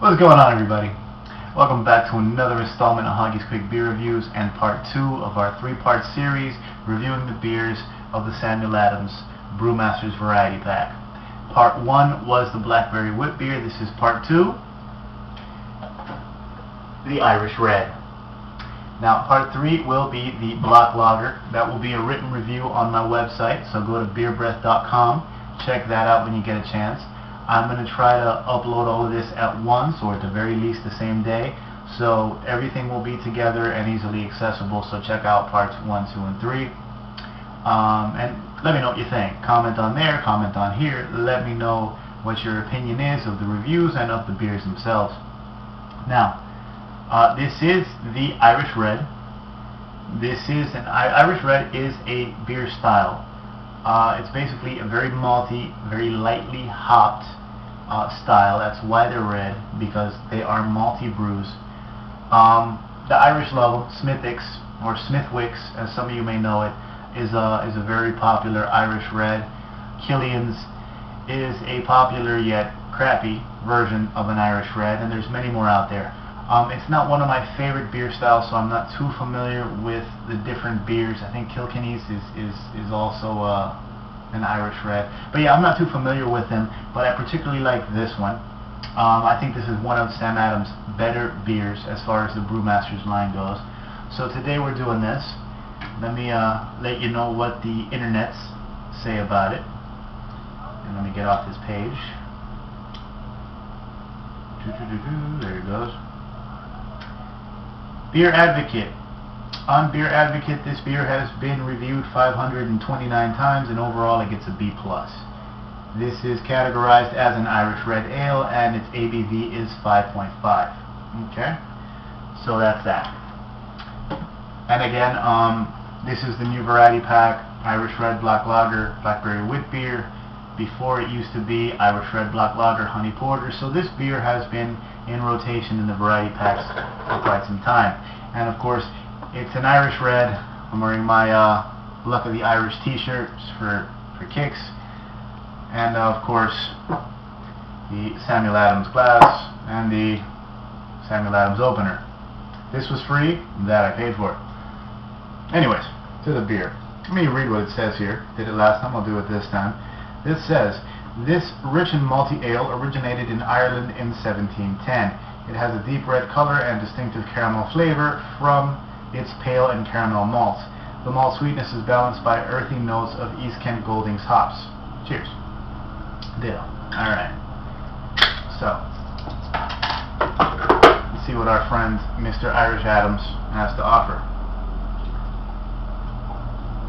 What's going on, everybody? Welcome back to another installment of Hoggie's Quick Beer Reviews and part 2 of our 3-part series reviewing the beers of the Samuel Adams Brewmasters Variety Pack. Part 1 was the Blackberry Wit Beer. This is part 2, the Irish Red. Now, part 3 will be the Black Lager. That will be a written review on my website, so go to beerbreath.com. Check that out when you get a chance. I'm going to try to upload all of this at once, or at the very least the same day, so everything will be together and easily accessible. So check out parts 1, 2, and 3. And let me know what you think. Comment on there, comment on here. Let me know what your opinion is of the reviews and of the beers themselves. Now, this is the Irish Red. Irish Red is a beer style. It's basically a very malty, very lightly hopped style. That's why they're red, because they are malty brews. The Irish love them. Smithwick's, or Smithwick's, as some of you may know it, is a very popular Irish red. Killian's is a popular yet crappy version of an Irish red, and there's many more out there. It's not one of my favorite beer styles, so I'm not too familiar with the different beers. I think Kilkenny's is also an Irish red. But yeah, I'm not too familiar with them, but I particularly like this one. I think this is one of Sam Adams' better beers as far as the Brewmasters line goes. So today we're doing this. Let me let you know what the internets say about it. And let me get off this page. There it goes. Beer Advocate. On Beer Advocate, this beer has been reviewed 529 times, and overall it gets a B+. This is categorized as an Irish Red Ale, and its ABV is 5.5. Okay? So that's that. And again, this is the new variety pack, Irish Red Black Lager, Blackberry Wit Beer. Before, it used to be Irish Red Black Lager Honey Porter. So this beer has been in rotation in the variety packs for quite some time. And of course, it's an Irish Red. I'm wearing my Luck of the Irish t-shirts for kicks. And of course, the Samuel Adams glass and the Samuel Adams opener. This was free, that I paid for. Anyways, to the beer. Let me read what it says here. Did it last time, I'll do it this time. This says, this rich and malty ale originated in Ireland in 1710. It has a deep red color and distinctive caramel flavor from its pale and caramel malts. The malt sweetness is balanced by earthy notes of East Kent Goldings hops. Cheers. Deal. Alright. So, let's see what our friend Mr. Irish Adams has to offer.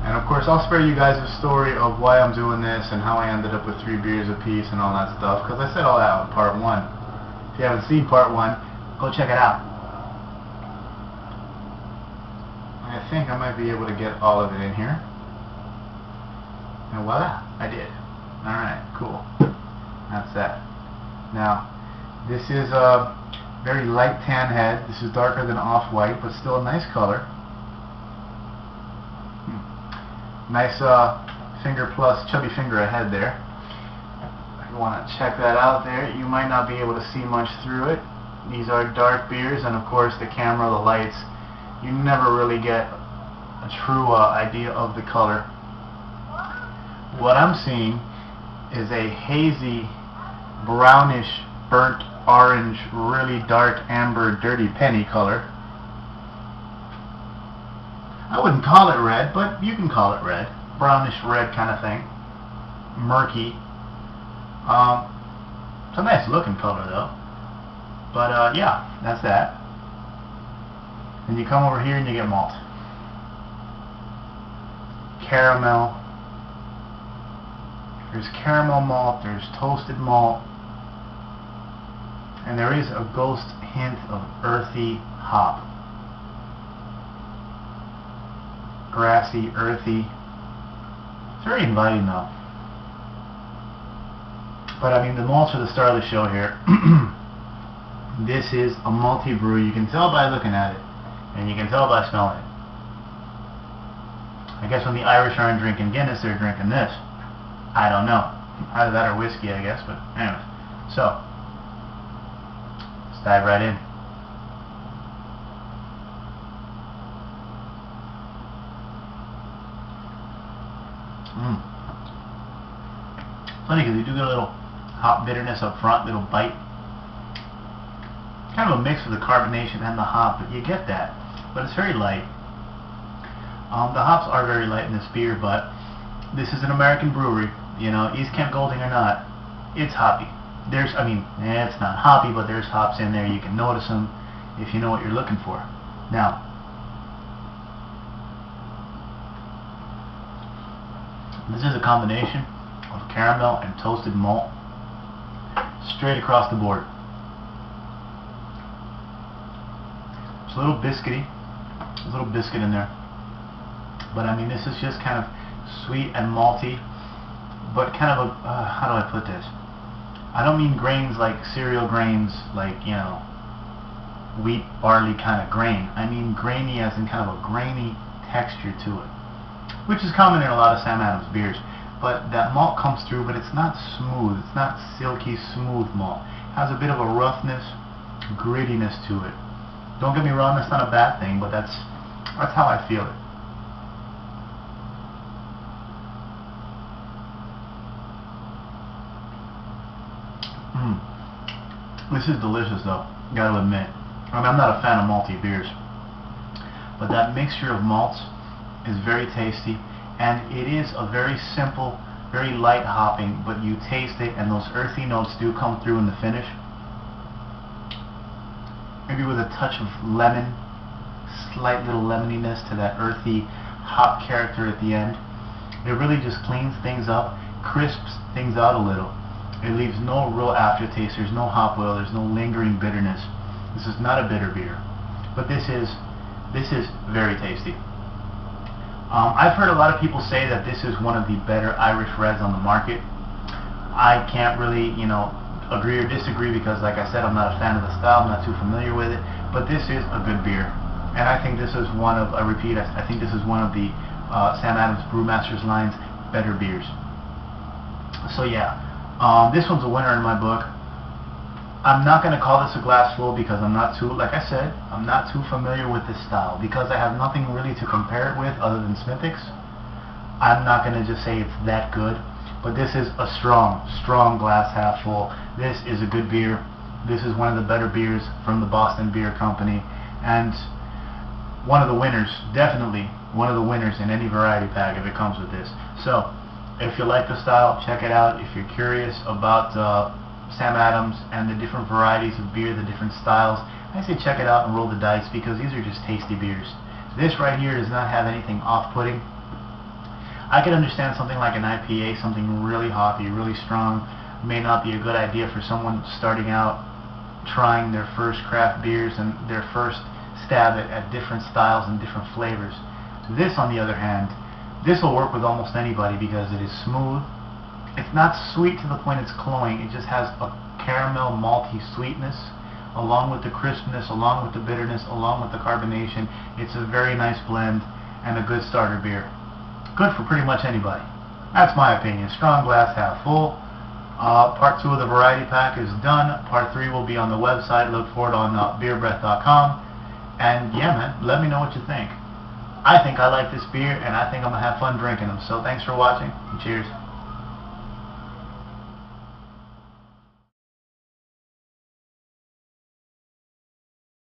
And of course, I'll spare you guys the story of why I'm doing this and how I ended up with 3 beers apiece and all that stuff, because I said all that in part 1. If you haven't seen part 1, go check it out. I think I might be able to get all of it in here. And voila, I did. Alright, cool. That's that. Now, this is a very light tan head. This is darker than off-white, but still a nice color. Nice finger plus chubby finger ahead there. If you want to check that out there, you might not be able to see much through it. These are dark beers, and of course the camera, the lights, you never really get a true idea of the color. What I'm seeing is a hazy, brownish, burnt orange, really dark amber, dirty penny color. I wouldn't call it red, but you can call it red. Brownish red kind of thing. Murky. It's a nice looking color though. But yeah, that's that. And you come over here and you get malt. Caramel. There's caramel malt, there's toasted malt. And there is a ghost hint of earthy hop. Grassy, earthy. It's very inviting though. But I mean, the malts are the star of the show here. This is a malty brew. You can tell by looking at it, and you can tell by smelling it. I guess when the Irish aren't drinking Guinness, they're drinking this. I don't know. Either that or whiskey, I guess. But anyways, so dive right in. Funny because you do get a little hop bitterness up front, little bite. Kind of a mix of the carbonation and the hop, but you get that. But it's very light. The hops are very light in this beer, but this is an American brewery. You know, East Kent Golding or not, it's hoppy. It's not hoppy, but there's hops in there. You can notice them if you know what you're looking for. Now, this is a combination of caramel and toasted malt straight across the board. It's a little biscuity. There's a little biscuit in there. But I mean, this is just kind of sweet and malty, but kind of a, how do I put this? I don't mean grains like cereal grains, like, you know, wheat, barley kind of grain. I mean grainy as in kind of a grainy texture to it, which is common in a lot of Sam Adams beers. But that malt comes through, but it's not smooth. It's not silky smooth malt. It has a bit of a roughness, grittiness to it. Don't get me wrong, that's not a bad thing, but that's how I feel it. This is delicious though, gotta admit. I mean, I'm not a fan of malty beers, but that mixture of malts is very tasty, and it is a very simple, very light hopping, but you taste it and those earthy notes do come through in the finish. Maybe with a touch of lemon, slight little lemoniness to that earthy hop character at the end. It really just cleans things up, crisps things out a little. It leaves no real aftertaste. There's no hop oil. There's no lingering bitterness. This is not a bitter beer, but this is very tasty. I've heard a lot of people say that this is one of the better Irish Reds on the market. I can't really, you know, agree or disagree because, like I said, I'm not a fan of the style. I'm not too familiar with it, but this is a good beer, and I think this is one of, I repeat, I think this is one of the Sam Adams Brewmasters line's better beers. So yeah. This one's a winner in my book. I'm not going to call this a glass full because I'm not too, like I said, I'm not too familiar with this style. Because I have nothing really to compare it with other than Smithwick's, I'm not going to just say it's that good. But this is a strong, strong glass half full. This is a good beer. This is one of the better beers from the Boston Beer Company. And one of the winners, definitely one of the winners in any variety pack if it comes with this. So, if you like the style, check it out. If you're curious about Sam Adams and the different varieties of beer, the different styles, I say check it out and roll the dice because these are just tasty beers. This right here does not have anything off-putting. I could understand something like an IPA, something really hoppy, really strong, may not be a good idea for someone starting out trying their first craft beers and their first stab at different styles and different flavors. This, on the other hand, this will work with almost anybody because it is smooth. It's not sweet to the point it's cloying. It just has a caramel malty sweetness along with the crispness, along with the bitterness, along with the carbonation. It's a very nice blend and a good starter beer. Good for pretty much anybody. That's my opinion. Strong glass half full. Part 2 of the variety pack is done. Part 3 will be on the website. Look for it on beerbreath.com. And yeah, man, let me know what you think. I think I like this beer, and I think I'm going to have fun drinking them. So thanks for watching, and cheers.